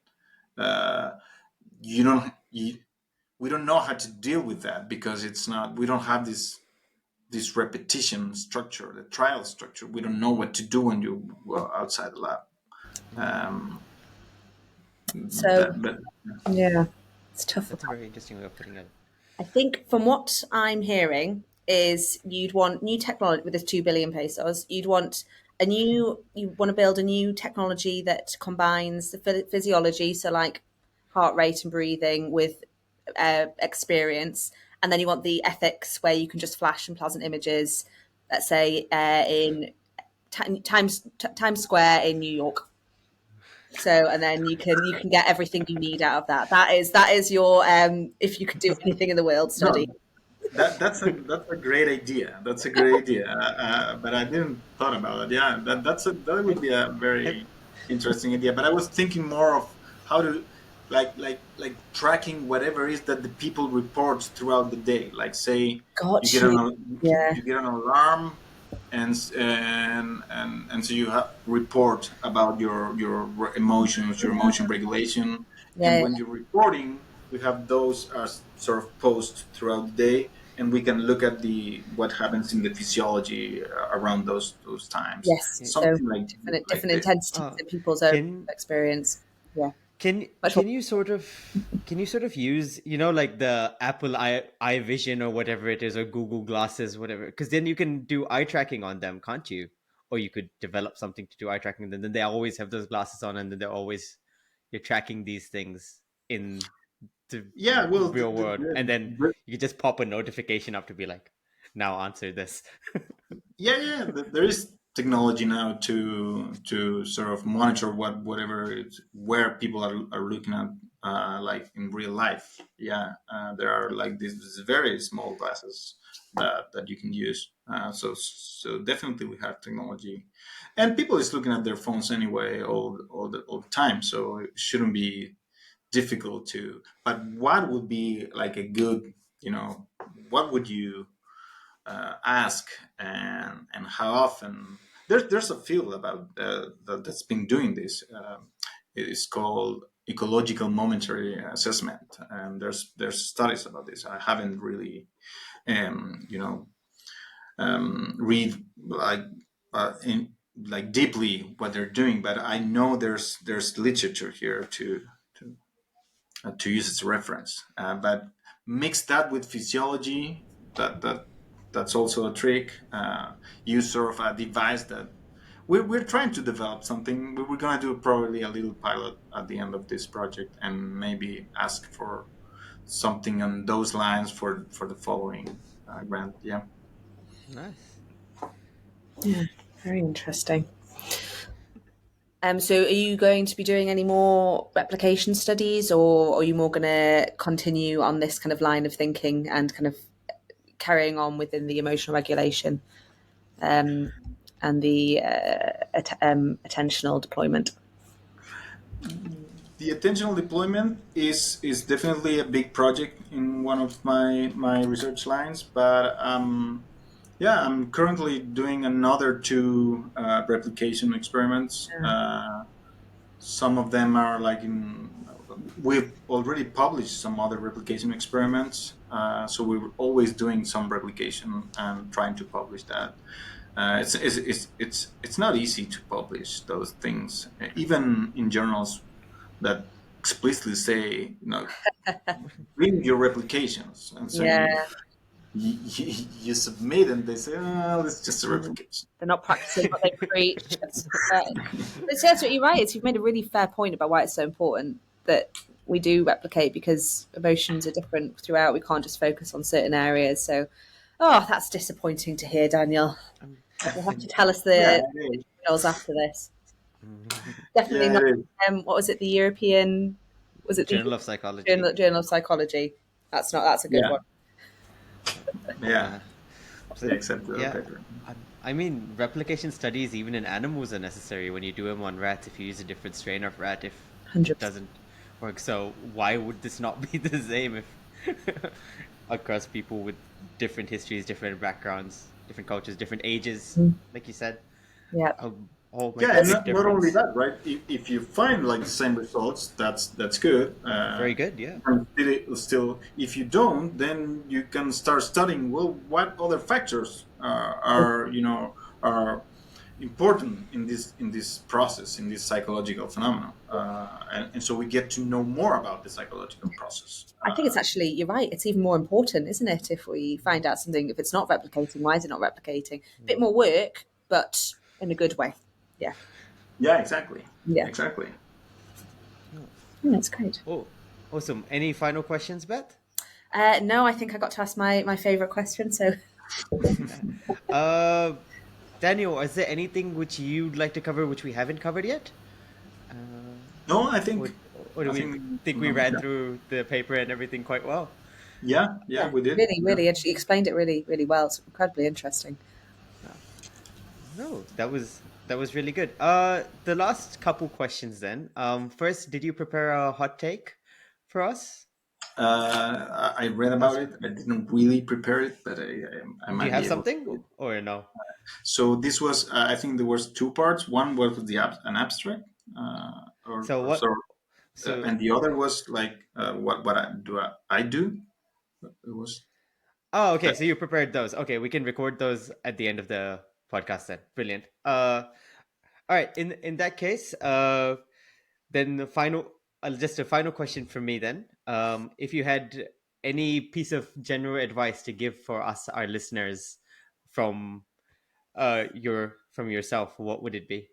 B: uh, you don't. We don't know how to deal with that, because it's not. We don't have this repetition structure, the trial structure. We don't know what to do when you outside the lab.
A: mm.
B: Um,
C: So
B: but
C: yeah, it's tough.
A: That's a very interesting way of putting it.
C: I think from what I'm hearing is you'd want new technology with this 2 billion pesos. You want to build a new technology that combines the physiology, so like heart rate and breathing, with experience, and then you want the ethics where you can just flash and pleasant images. Let's say in Times Square in New York. So, and then you can get everything you need out of that. That is your if you could do anything in the world study.
B: no, that's a great idea. That's a great idea. But I didn't thought about it. Yeah, that would
A: Have,
B: be a
A: have,
B: very interesting idea. But I was thinking more of how to like tracking whatever is that the people report throughout the day. Like, say you
C: Got
B: get
C: you. Yeah.
B: you get an alarm, and so you report about your emotions, your emotion regulation, and
C: Yeah.
B: when you're reporting, we have those as sort of posts throughout the day, and we can look at the what happens in the physiology around those times,
C: Yes. So
B: something like
C: different
B: this.
C: intensities
A: uh,
C: in people's own
A: can
C: experience. Yeah.
A: Can
C: Much more.
A: can you sort of use like the Apple eye vision or whatever it is, or Google glasses, whatever, because then you can do eye tracking on them, can't you? Or you could develop something to do eye tracking, and then they always have those glasses on, and then you're tracking these things in the
B: Yeah, well,
A: real world, and then you could just pop a notification up to be like, now answer this.
B: yeah. There is technology now to sort of monitor whatever it's where people are looking at, like in real life. Yeah, there are like these very small glasses that you can use. So definitely we have technology, and people is looking at their phones anyway all the time. So it shouldn't be difficult to. But what would be like a good, what would you ask, and how often? There's a field about that's been doing this. It's called ecological momentary assessment, and there's studies about this. I haven't really read in like deeply what they're doing, but I know there's literature here to to use as a reference. But mix that with physiology. That's also a trick. Use sort of a device that we're trying to develop something. We're going to do probably a little pilot at the end of this project, and maybe ask for something on those lines for the following grant. Yeah.
A: Nice.
C: Yeah. Very interesting. So are you going to be doing any more replication studies, or are you more going to continue on this kind of line of thinking and kind of carrying on within the emotional regulation um, and the attentional deployment?
B: The attentional deployment is definitely a big project in one of my research lines, but yeah, I'm currently doing another two replication experiments. Some of them are like we've already published some other replication experiments, so we're always doing some replication and trying to publish that. It's not easy to publish those things, even in journals that explicitly say, bring your replications, and so
C: Yeah,
B: you submit, and they say, oh, it's just a replication.
C: they're not practicing what they preach. But that's what you're right. You've made a really fair point about why it's so important that we do replicate, because emotions are different throughout. We can't just focus on certain areas. So, oh, that's disappointing to hear, Daniel. You'll have to tell us
B: Yeah,
C: the
B: it is.
C: details after this. Definitely
B: Yeah,
C: not.
B: it is.
C: What was it? The European? Was it the
A: Journal of Psychology.
C: Journal of Psychology? That's not. That's a good
B: Yeah,
C: one.
B: yeah,
A: Uh, so,
B: yeah, except the
A: yeah,
B: paper.
A: I mean, replication studies even in animals are necessary when you do them on rats. If you use a different strain of rat, if it
C: 100%.
A: doesn't work, so why would this not be the same if across people with different histories, different backgrounds, different cultures, different ages, like you said,
C: Yeah.
A: all make
B: Yeah,
A: a
B: and
A: big
B: not only
A: difference.
B: that, right? If you find like the same results, that's good.
A: Very good, yeah.
B: And still, if you don't, then you can start studying. Well, what other factors are are important in this process, in this psychological phenomenon, and so we get to know more about the psychological process.
C: I think it's actually, you're right, it's even more important, isn't it? If we find out something, if it's not replicating, why is it not replicating? A bit more work, but in a good way. Yeah.
B: Yeah, exactly,
C: Yeah.
B: exactly.
C: Yeah, that's great.
A: Oh, awesome. Any final questions, Beth?
C: No, I think I got to ask my favourite question. So,
A: uh, Daniel, is there anything which you'd like to cover which we haven't covered yet?
B: No,
A: Or, or do
B: I
A: we
B: think
A: think we ran through the paper and everything quite well?
B: yeah,
C: yeah,
B: we did.
C: really,
B: Yeah.
C: really, you explained it really, really well. It's incredibly interesting.
A: No, that was really good. The last couple questions then. First, did you prepare a hot take for us?
B: I read about it. I didn't really prepare it, but I
A: Do you
B: might
A: have
B: be able
A: something
B: to.
A: or no?
B: So this was, I think there was two parts. One was an abstract,
A: So
B: or
A: what?
B: so,
A: So
B: and the other was like what I do. It was
A: oh, okay. So you prepared those. Okay, we can record those at the end of the podcast then. Brilliant. All right. In that case, then the final, just a final question from me then. If you had any piece of general advice to give for us, our listeners, from from yourself, what would it be?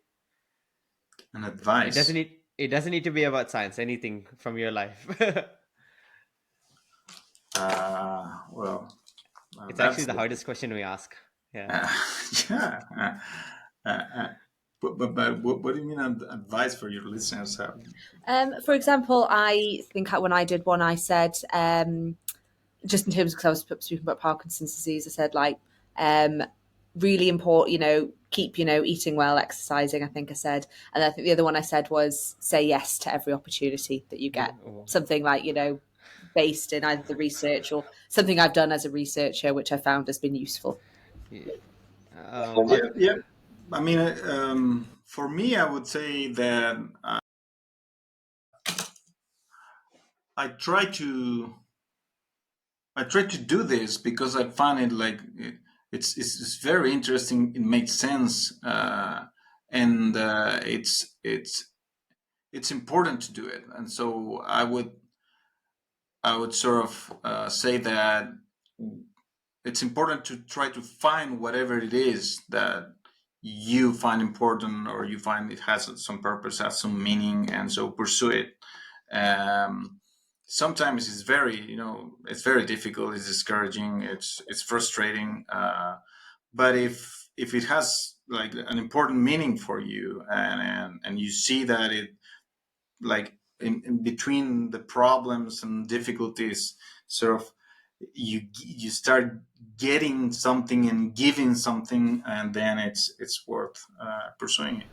B: an
A: It doesn't
B: advice.
A: need it doesn't need to be about science. Anything from your life.
B: Well,
A: It's actually
B: that's
A: the hardest question we ask. Yeah.
B: uh, yeah. Uh, uh, but what do you mean advice for your listeners?
C: For example, I think when I did one, I said, just in terms, because I was speaking about Parkinson's disease, I said like, really important, keep, eating well, exercising, I think I said. And I think the other one I said was say yes to every opportunity that you get.
A: Oh,
C: Something like, based in either the research or something I've done as a researcher, which I found has been useful.
A: yeah.
B: Yeah, yeah. I mean, for me, I would say that I try to I try to do this because I find it like it's very interesting. It makes sense, and it's important to do it. And so I would sort of say that it's important to try to find whatever it is that you find important, or you find it has some purpose, has some meaning, and so pursue it. um, Sometimes it's very difficult, it's discouraging, it's frustrating, but if it has like an important meaning for you, and you see that it, like, in between the problems and difficulties, sort of, you start getting something and giving something, and then it's worth pursuing it.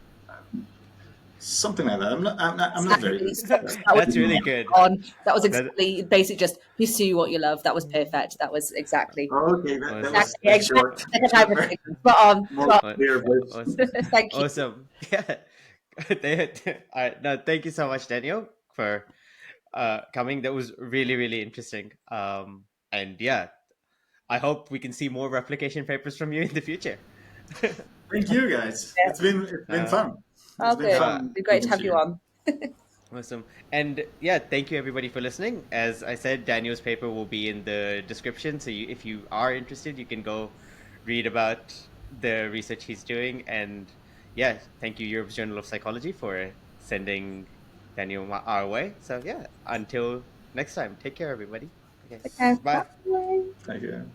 B: Something like that. I'm not very good.
C: That was
A: That's really good.
C: on. That was
A: That
C: exactly basically just pursue what you love. That was perfect. That was exactly
B: Okay, that
A: awesome.
B: was
C: exactly
B: short.
C: the type of thing. Spot on.
B: More
C: Spot
B: clear
A: Awesome.
C: on. Thank you.
A: Awesome. Yeah. All right. No, thank you so much, Daniel, for coming. That was really, really interesting. And yeah, I hope we can see more replication papers from you in the future.
B: Thank you, guys.
C: Yeah.
B: It's been
A: uh,
B: fun. It's
C: Oh,
B: been
C: good.
A: uh,
C: It'd
B: fun
C: be great to
B: speaking
C: have
B: to
C: you
B: you.
C: on.
A: Awesome. And yeah, thank you everybody for listening. As I said, Daniel's paper will be in the description. So if you are interested, you can go read about the research he's doing. And yeah, thank you, Europe's Journal of Psychology, for sending Daniel our way. So yeah, until next time, take care, everybody. Okay,
C: Okay,
A: bye.
C: bye.
B: Thank you.